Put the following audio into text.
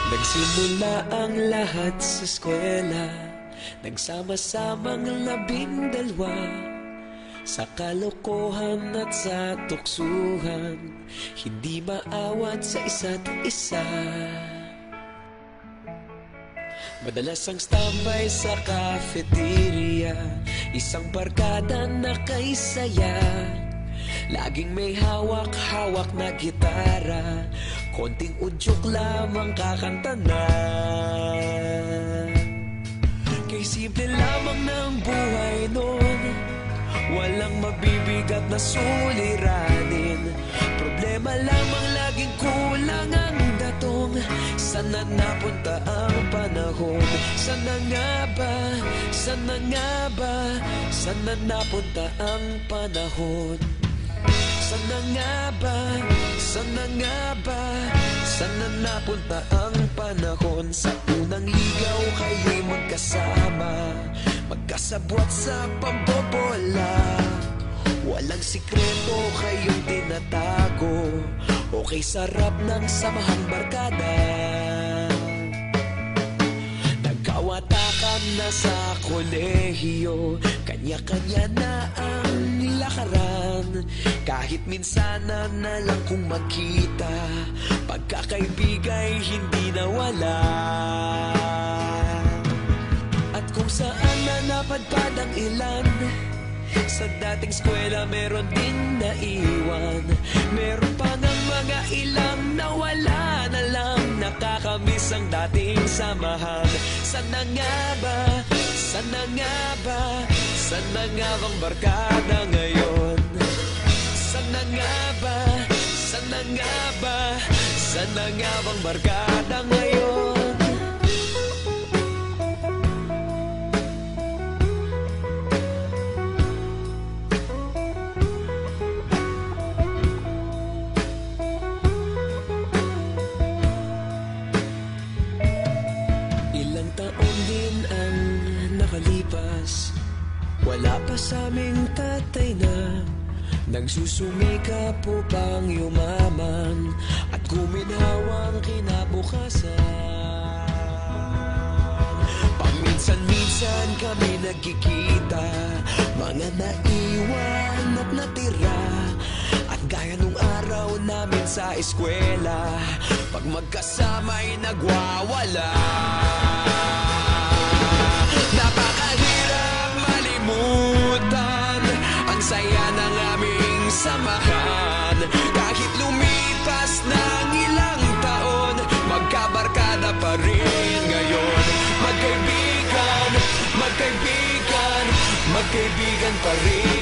Nagsimula ang lahat sa eskwela, nagsama-samang 12, sa kalokohan at sa tuksuhan, hindi maawat sa isa't isa. Madalas ang standby sa cafeteria, isang barkada na kaysaya, laging may hawak-hawak na gitara, konting udyok lamang kakanta na. Kay simple lamang ng buhay nun, walang mabibigat na suliranin, problema lamang laging kulang ang datong. Sana napunta ang panahon? Sana nga ba? Sana nga ba? Sana napunta ang panahon? Sana nga ba? Sana nga ba? Sana napunta ang panahon? Sa unang ligaw kayo'y magkasama, magkasabwat sa pambobola, walang sikreto kayong tinatago, okay sarap ng samahang barkada. Nagkawatakan na sa kolehiyo, kanya-kanya na ang lakaran, kahit minsan na lang kung magkita, pagkakaibigay hindi nawala. At kung saan na napadpad ang ilan, sa dating eskwela meron din naiwan, meron pa ng mga ilang nawala na lang, nakakamiss ang dating samahan. Sana nga ba? Sana nga ba? Sana nga bang barkada ngayon? Sana nga ba? Sana nga ba? Sana nga bang barkada ngayon? Ilang taon din ang nakalipas, wala pa sa aming tatay na nagsusumikap upang yumaman at guminhawang kinabukasan. Paminsan-minsan kami nagkikita, mga naiwan at natira, at gaya nung araw namin sa eskwela, pag magkasama'y nagwawala. Napakahirap malimutan ang saya ng aming samahan, kahit lumipas ng ilang taon, magkabarkada pa rin ngayon. Magkaibigan, magkaibigan, magkaibigan pa rin